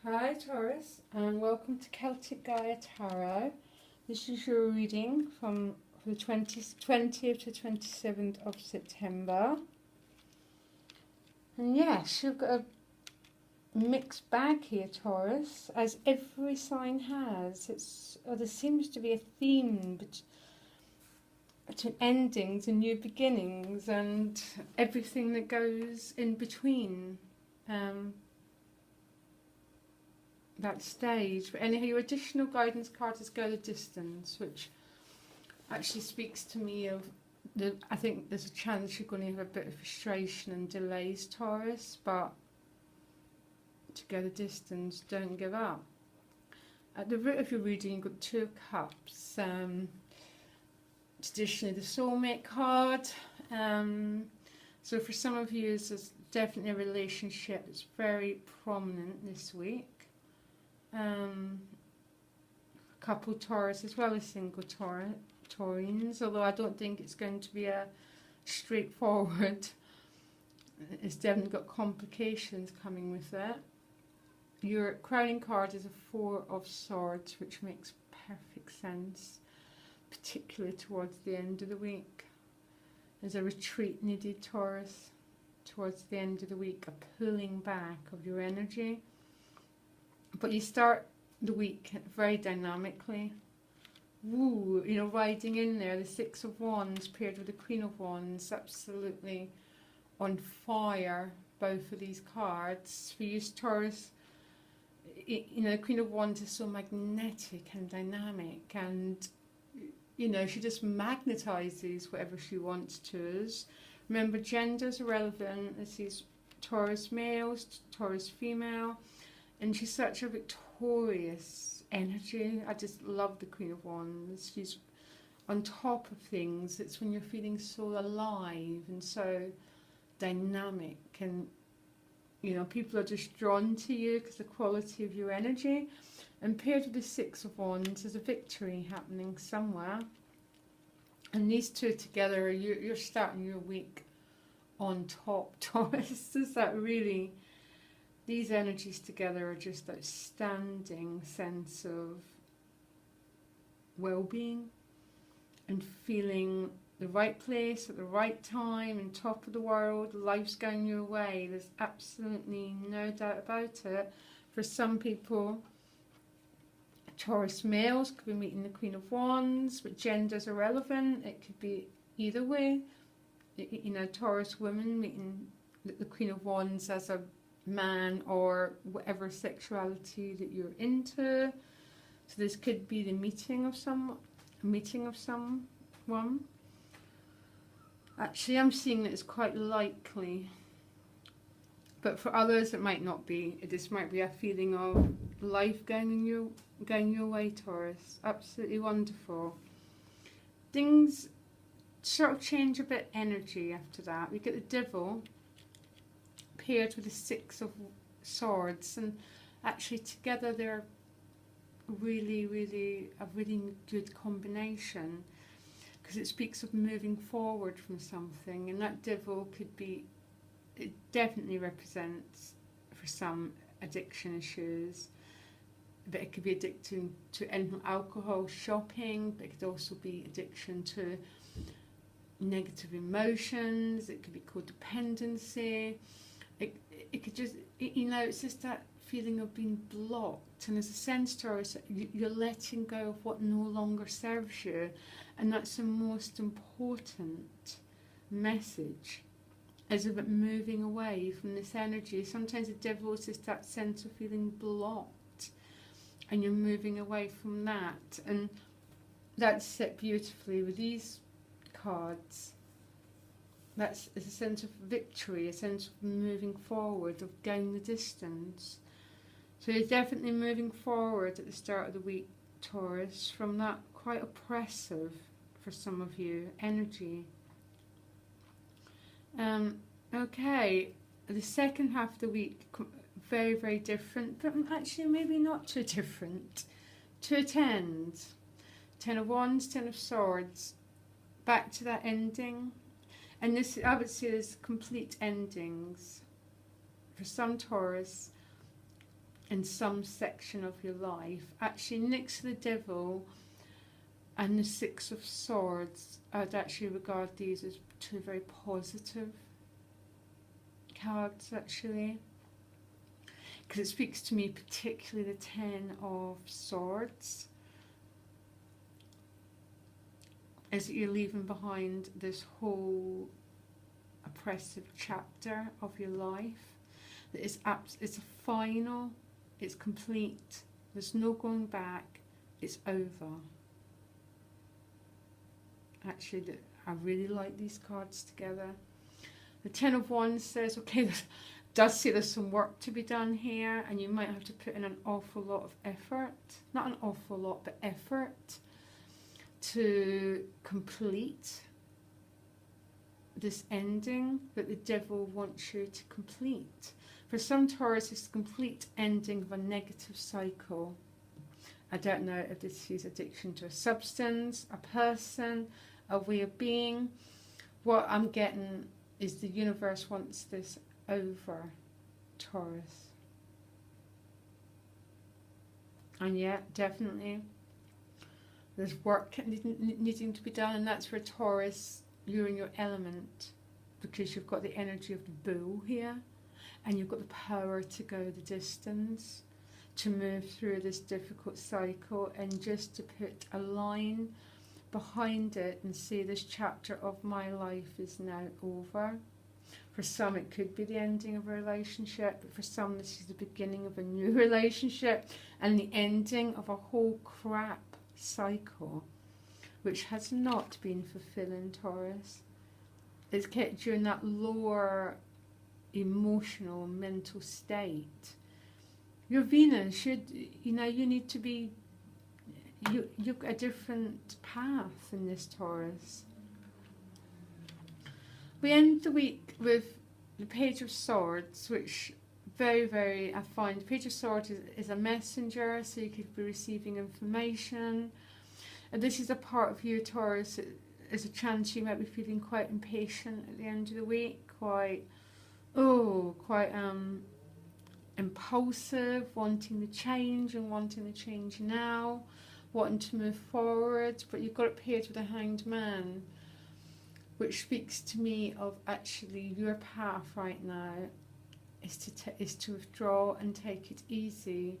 Hi Taurus, and welcome to Celtic Gaia Tarot. This is your reading from the 20th to 27th of September. And yes, you've got a mixed bag here, Taurus, as every sign has. There seems to be a theme between endings and new beginnings and everything that goes in between. That stage. But anyhow, your additional guidance card is Go the Distance, which actually speaks to me of I think there's a chance you're going to have a bit of frustration and delays, Taurus, but to go the distance, don't give up. At the root of your reading, you've got Two of Cups, traditionally the soulmate card. So for some of you, there's definitely a relationship that's very prominent this week. Couple Taurus as well as single Taurians, although I don't think it's going to be a straightforward. It's definitely got complications coming with it. Your crowning card is a Four of Swords, which makes perfect sense, particularly towards the end of the week. There's a retreat needed, Taurus, towards the end of the week, a pulling back of your energy. But you start the week very dynamically. Woo, riding in there, the Six of Wands paired with the Queen of Wands, absolutely on fire, both of these cards. For you, Taurus, the Queen of Wands is so magnetic and dynamic, and, she just magnetizes whatever she wants to us. Remember, gender's irrelevant. This is Taurus males, Taurus female. And she's such a victorious energy. I just love the Queen of Wands. She's on top of things. It's when you're feeling so alive and so dynamic. And, people are just drawn to you because of the quality of your energy. And paired with the Six of Wands, there's a victory happening somewhere. And these two together, you're starting your week on top, Taurus. Is that really... These energies together are just that outstanding sense of well-being and feeling the right place at the right time and top of the world. Life's going your way. There's absolutely no doubt about it. For some people, Taurus males could be meeting the Queen of Wands, but gender's irrelevant. It could be either way. Taurus women meeting the Queen of Wands as a man or whatever sexuality that you're into. So this could be the meeting of someone. Actually, I'm seeing that it's quite likely, but for others it might not be. This might be a feeling of life going your way, Taurus. Absolutely wonderful. Things sort of change a bit energy after that. We get the Devil paired with the Six of Swords, and actually together they're really a really good combination, because it speaks of moving forward from something. And that Devil it definitely represents for some addiction issues, but it could be addiction to alcohol, shopping, but it could also be addiction to negative emotions. It could be codependency. It could just, it's just that feeling of being blocked. And as a sense, Taurus, you're letting go of what no longer serves you. And that's the most important message, is about moving away from this energy. Sometimes the Devil is just that sense of feeling blocked, and you're moving away from that. And that's set beautifully with these cards. That's a sense of victory, a sense of moving forward, of going the distance. So you're definitely moving forward at the start of the week, Taurus, from that quite oppressive, for some of you, energy. Okay, the second half of the week, very different, but actually maybe not too different. Two of Tens, Ten of Wands, Ten of Swords, back to that ending. And this, I would say, is complete endings. For some Taurus, in some section of your life. Actually, next to the Devil and the Six of Swords, I'd actually regard these as two very positive cards, actually, because it speaks to me particularly the Ten of Swords, is that you're leaving behind this whole oppressive chapter of your life. That it's a final, it's complete, there's no going back, it's over. Actually, I really like these cards together. The Ten of Wands says, okay, does say there's some work to be done here, and you might have to put in an awful lot of effort, not an awful lot, but effort to complete this ending that the Devil wants you to complete. For some Taurus, it's the complete ending of a negative cycle. I don't know if this is addiction to a substance, a person, a way of being. What I'm getting is the universe wants this over, Taurus. And yet, definitely, there's work needing to be done, and that's where Taurus, you're in your element, because you've got the energy of the bull here, and you've got the power to go the distance, to move through this difficult cycle, and just to put a line behind it and say this chapter of my life is now over. For some it could be the ending of a relationship, but for some this is the beginning of a new relationship and the ending of a whole crap cycle which has not been fulfilling, Taurus. It's kept you in that lower emotional, mental state. Your Venus, you need to be, you've got a different path in this, Taurus. We end the week with the Page of Swords, which very, I find the Page of Swords is a messenger, so you could be receiving information. And this is a part of you, Taurus. There's a chance you might be feeling quite impatient at the end of the week, quite impulsive, wanting the change and wanting the change now, wanting to move forward, but you've got it paired with a Hanged Man, which speaks to me of actually your path right now is to withdraw and take it easy.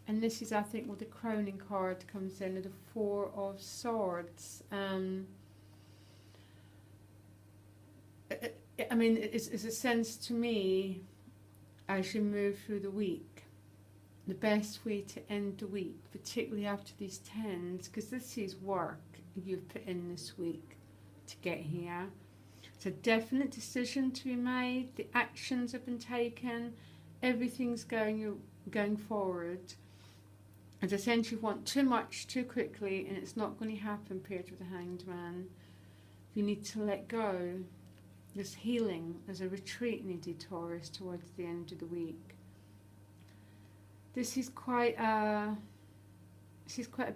And this is, I think, where the crowning card comes in, the Four of Swords. I mean, it's a sense to me, as you move through the week, the best way to end the week, particularly after these tens, because this is work you've put in this week to get here. It's a definite decision to be made. The actions have been taken. Everything's going forward. And essentially you want too much too quickly, and it's not going to happen, paired with the Hanged Man. You need to let go. There's healing, there's a retreat needed, Taurus, towards the end of the week. This is quite a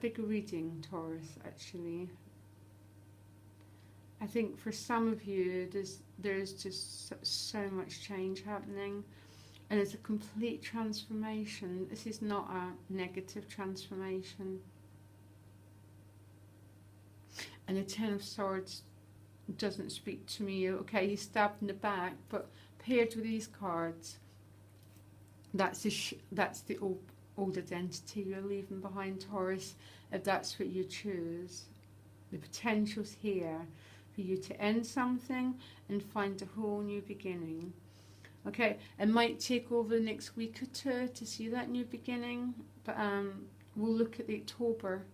big reading, Taurus, actually. I think for some of you there's just so much change happening. And it's a complete transformation. This is not a negative transformation. And the Ten of Swords doesn't speak to me. Okay, he's stabbed in the back, but paired with these cards, that's the old identity you're leaving behind, Taurus, if that's what you choose. The potential's here for you to end something and find a whole new beginning. Okay, it might take over the next week or two to see that new beginning, but we'll look at the October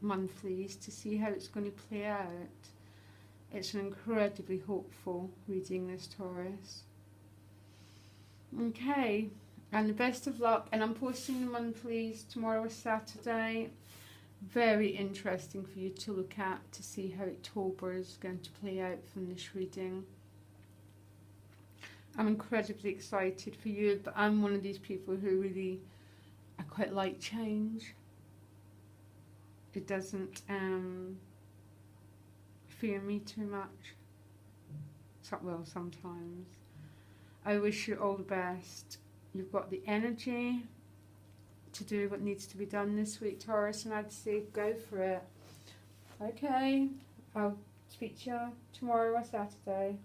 monthlies to see how it's going to play out. It's an incredibly hopeful reading, this, Taurus. Okay, and the best of luck, and I'm posting the monthlies tomorrow or Saturday. Very interesting for you to look at to see how October is going to play out from this reading. I'm incredibly excited for you, but I'm one of these people who really, I quite like change. It doesn't fear me too much. Well, sometimes. I wish you all the best. You've got the energy, to do what needs to be done this week, Taurus, and I'd say go for it. Okay, I'll speak to you tomorrow or Saturday.